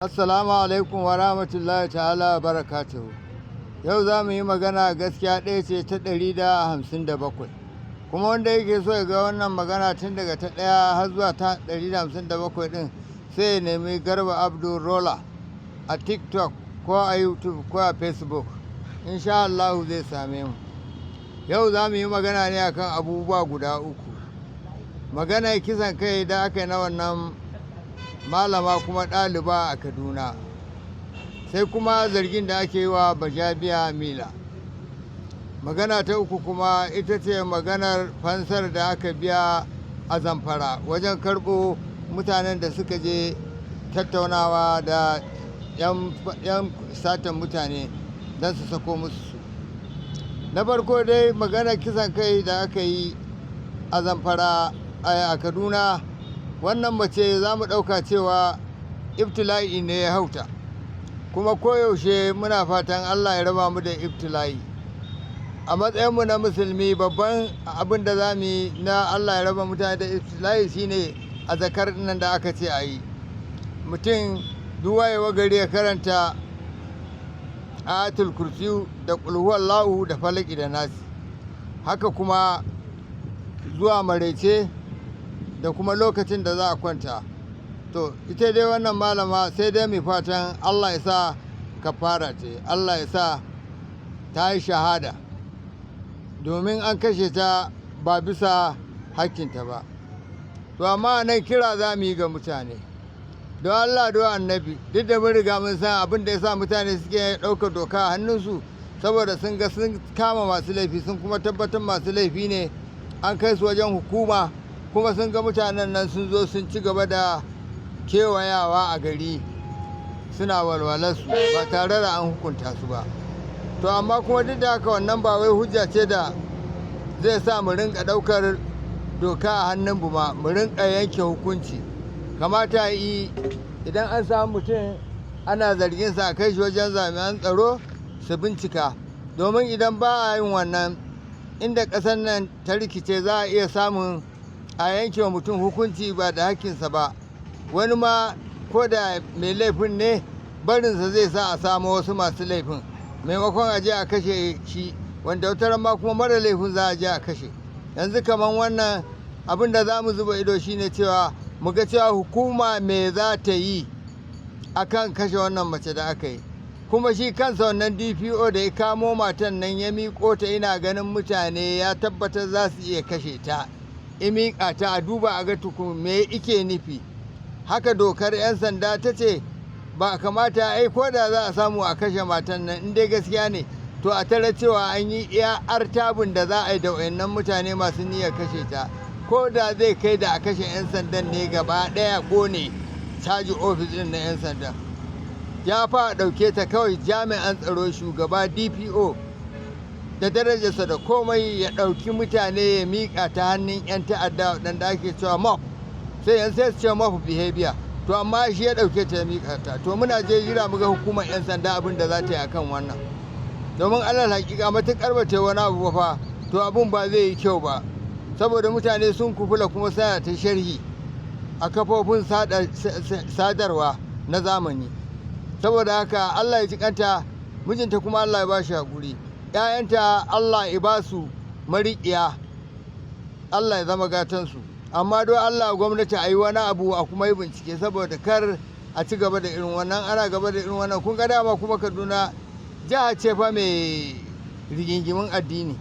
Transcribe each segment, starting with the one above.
Assalamu alaikum wa rahmatullahi ta'ala wa barakatuhu. Yau za mu yi magana gaskiya ɗaya ce ta 157. Kuma wanda yake so ya ga wannan magana tun daga ta ɗaya har zuwa ta 157 ɗin sai ya nemi Garba Abdul Rola a TikTok ko a YouTube ko a Facebook. Insha Allah zai same mu. Yau za mu yi magana ne akan abubuwa guda uku. Magana kisan kai da aka yi na wannan malama kuma ɗaliba a Kaduna, sai kuma zargin da ake yi wa Bajabiya Mila. Magana ta uku kuma ita ce maganar fansar da aka biya a Zamfara wajen karɓo mutanen da suka je tattaunawa da 'yan satan mutane don su sako musu su. Na farko dai maganar kisan kai da aka yi a Zamfara a Kaduna, wannan mace za mu ɗauka cewa ibtila'i ne ya hauta, kuma koyaushe muna fatan Allah ya raba mu da ibtila'i. A matsayinmu na musulmi, babban abin da za mu yi na Allah ya raba mutane da ibtila'i shine a zakar nan da aka ce a yi. Mutum duwayewa gari ya karanta ayatul kursiyu da kulhuwallahu da falaki da nasi, haka kuma zuwa maraice da kuma lokacin da za a kwanta. To ita dai wannan malama sai dai mai fatan Allah ya sa kafara ce, Allah ya sa ta yi shahada, domin an kashe ta ba bisa hakkinta ba. To amma nan kira za mu yi ga mutane, don Allah don annabi, duk da mun riga mun san abin da ya sa mutane suke ɗaukar doka a hannunsu, saboda sun ga sun kama masu laifi, sun kuma tabbatar masu laifi ne, an kai su wajen hukuma, kuma sun ga mutanen nan sun zo sun ci gaba da kewayawa a gari suna walwalarsu ba tare da an hukunta su ba. To amma kuma duk da haka wannan ba wai hujja ce da zai sa mu rinka ɗaukar doka a hannun mu rinka yanke hukunci. Kamata yi idan an samu mutum ana zargin sa a kai shi wajen jami'an tsaro su bincika, domin idan ba a yin wannan, inda ƙasar nan ta rikice, za a iya samun a yanke wa mutum hukunci ba da hakkinsa ba. Wani ma ko da mai laifin ne, barinsa zai sa a samu wasu masu laifin, maimakon a je a kashe shi, wanda wata ma kuma mara laifin za a je a kashe. Yanzu kamar wannan abin da za mu zuba ido shine cewa mu ga cewa hukuma me za ta yi akan kashe wannan mace da aka yi. Kuma shi kansa wannan DPO da ya kamo matan nan ya miƙo ta, ina ganin mutane ya tabbatar za su iya kashe ta. Miƙa ta a duba a ga tukun me ike nufi. Haka dokar 'yan sanda ta ce ba kamata ai ko da za a samu a kashe matan nan, in dai gaskiya ne, to a tare cewa an yi iya artabun da za a yi da wayannan mutane masu niyyar kashe ta, ko da zai kai da a kashe 'yan sandan ne gaba ɗaya, ko ne caji ofis ɗin na 'yan sanda. Ya fa ɗauke ta kawai jami'an tsaro, shugaba DPO da darajarsa da komai, ya ɗauki mutane ya miƙa ta hannun 'yan ta'adda waɗanda ake cewa mob, sai yan sai su ce mob behavior. To amma shi ya ɗauke ta ya miƙa ta. To muna je jira mu ga hukumar 'yan sanda abin da za ta yi akan wannan, domin alal hakika matuƙar ba ta yi wani abu ba fa, to abin ba zai yi kyau ba, saboda mutane sun kufula kuma suna ta sharhi a kafofin sadarwa na zamani. Saboda haka Allah ya ji kanta, mijinta kuma Allah ya ba shi haƙuri, 'ya'yanta Allah ya ba su mariƙiya, Allah ya zama gatansu. Amma don Allah gwamnati a yi wani abu a kuma yi bincike, saboda kar a ci gaba da irin wannan, ana gaba da irin wannan. Kun ga dama kuma Kaduna jiha ce fa mai rigingimin addini,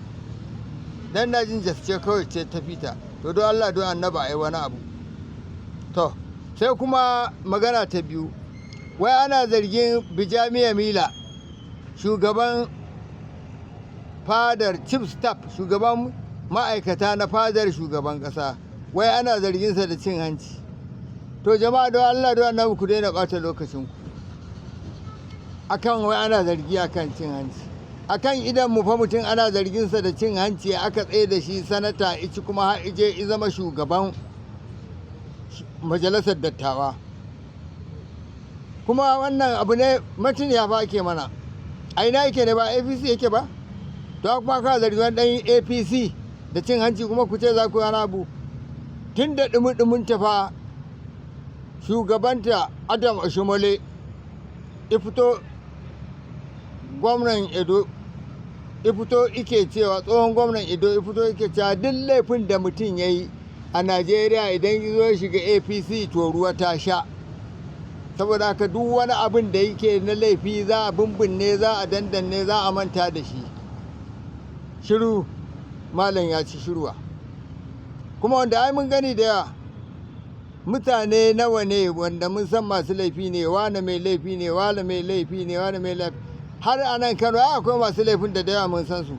dan na jin ce kawai ce ta fita. To don Allah don annaba a yi wani abu. To sai kuma magana ta biyu, wai ana zargin Bajabiya Mila, shugaban fadar chief staff, shugaban ma'aikata na fadar shugaban ƙasa, wai ana zarginsa da cin hanci. To jama'a don Allah don annabi ku daina ɓata lokacinku akan wai ana zargi akan cin hanci. Akan idan mu fa mutum ana zarginsa da cin hanci, aka tsaye da shi sanata, ici kuma har ije zama shugaban majalisar dattawa. Kuma wannan abu ne mutum ya fa ake mana, a ina yake ne, ba APC yake ba? To kuma ka zargi wani ɗan APC da cin hanci kuma ku ce za ku yana abu. Tun da ɗumi-ɗumin ta fa shugabanta Adam Ashimole ifito gwamnan Edo ifito ike cewa tsohon gwamnan Edo ifito ike cewa duk laifin da mutum ya yi a Najeriya idan ya zo shiga APC to ruwa ta sha. Saboda haka duk wani abin da yake na laifi za a bumbunne, za a dandanne, za a manta da shi. Shiru malam ya ci shiruwa. Kuma wanda ai mun gani da yawa, mutane nawa ne wanda mun san masu laifi ne, wane mai laifi ne, wane mai laifi ne, wane mai laifi. Har a nan Kano akwai masu laifin da yawa mun san su,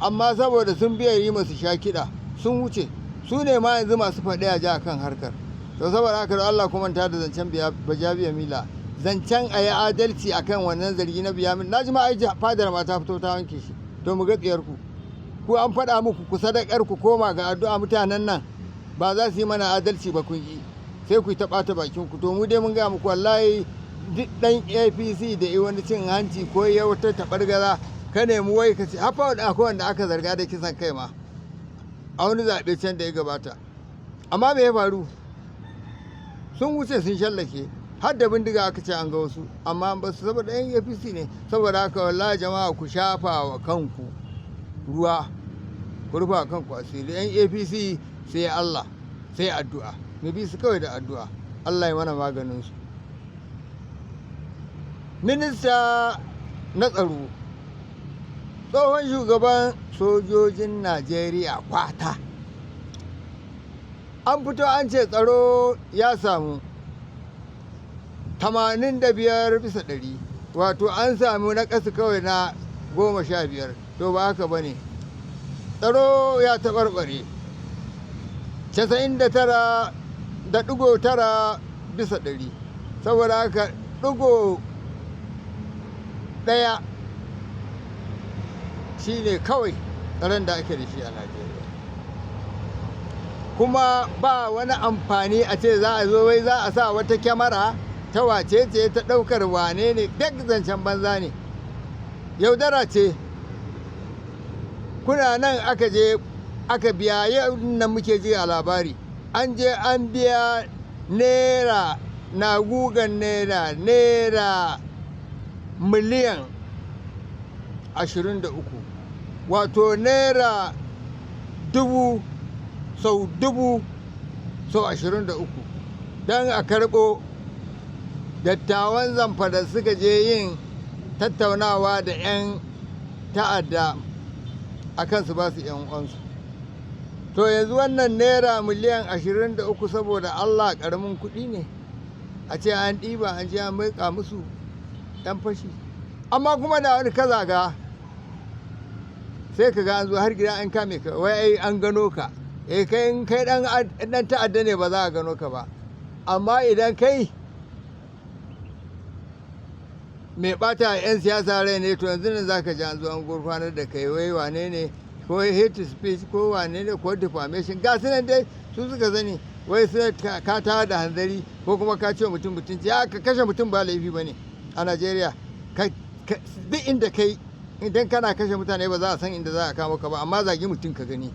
amma saboda sun biya yi masu sha kiɗa sun wuce, su ne ma yanzu masu faɗi a ji kan harkar. To saboda haka da Allah kuma ta da zancen Bajabiya Mila, zancen a yi adalci akan wannan zargi na Biya Mila. Na ji ma ai fadar ma ta fito ta wanke shi. To mu ga tsiyarku, ku an faɗa muku ku sadakar ku koma ga addu'a, mutanen nan ba za su yi mana adalci ba kun yi, sai ku yi ta ɓata bakin ku. To mu dai mun gaya muku wallahi duk ɗan APC da yi wani cin hanci ko ya wata taɓargaza ka nemi wai ka ce hafa akwai wanda aka zarga da kisan kai ma a wani zaɓe can da ya gabata. Amma me ya faru? Sun wuce sun shallake, har da bindiga aka ce an ga wasu, amma ba su saboda yan APC ne. Saboda haka wallahi jama'a ku shafa wa kanku ruwa, ku rufa kanku asiri. Yan APC sai Allah, sai addu'a, mu bi su kawai da addu'a. Allah ya mana maganin su. Minista na tsaro, tsohon shugaban sojojin Najeriya Kwata, an fito an ce tsaro ya samu 85%, wato an sami na ƙasa kawai na 15. To ba haka ba ne, tsaro ya taɓarɓare 99.9%. saboda haka ɗigo ɗaya shi ne kawai tsaron da ake da shi a Najeriya. Kuma ba wani amfani a ce za a zo wai za a sa wata kyamara ta wace ce ta ɗaukar wane ne, duk zancen banza ne, yaudara ce. Kuna nan aka je aka biya, yau nan muke ji a labari, an je an biya naira na gugan naira miliyan 23, wato naira 1000 sau 1000 sau 23, don a karɓo dattawan Zamfara suka je yin tattaunawa da 'yan ta'adda a kan su ba su 'yan uwansu. To yanzu wannan naira miliyan 23 saboda Allah ƙaramin kuɗi ne a ce an ɗiba an je an maika musu 'yan fashi. Amma kuma da wani kazaga sai ka ga an zo har gida an kame ka, wai ai an gano ka. Kai dan ta'adda ne ba za a gano ka ba, amma idan kai mai bata 'yan siyasa rai ne, to yanzu ne za ka ji an zo an gurfanar da kai, wai wane ne, ko hate speech ko wane ne, ko defamation, ga su nan dai su suka sani. Wai sai ka ta da hanzari ko kuma ka ce mutum mutunci. Ya ka kashe mutum ba laifi ba ne a Najeriya. Duk inda kai, idan kana kashe mutane ba za a san inda za a kamo ka ba, amma zagi mutum ka gani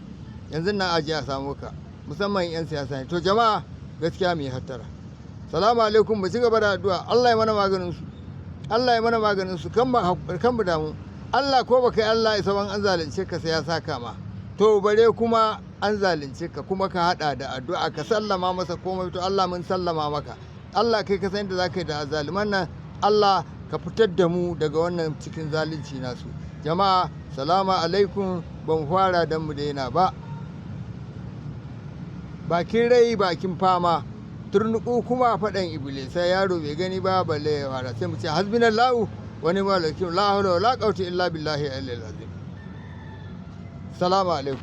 yanzu nan aji a samu ka, musamman 'yan siyasa ne. To jama'a gaskiya mu yi hattara. Salamu alaikum, mu ci gaba da addu'a. Allah ya mana maganin su, Allah ya mana maganin su, kan mu damu. Allah ko baka yi Allah isa ban an zalunce ka sai ya saka ma. To bare kuma an zalunce ka kuma ka hada da addu'a, ka sallama masa komai. To Allah mun sallama maka. Allah kai ka san da zaka yi da zaliman nan. Allah ka fitar da mu daga wannan cikin zalunci nasu. Jama'a salamu alaikum, ban fara dan mu daina ba. Bakin rai bakin fama, turnuku kuma faɗan iblis, sai yaro bai gani ba balle ya fara. Sai mu ce hasbinallahu wa ni'mal wakil, la hawla wala quwwata illa billahi al-aliyyil azim. Salamu alaikum.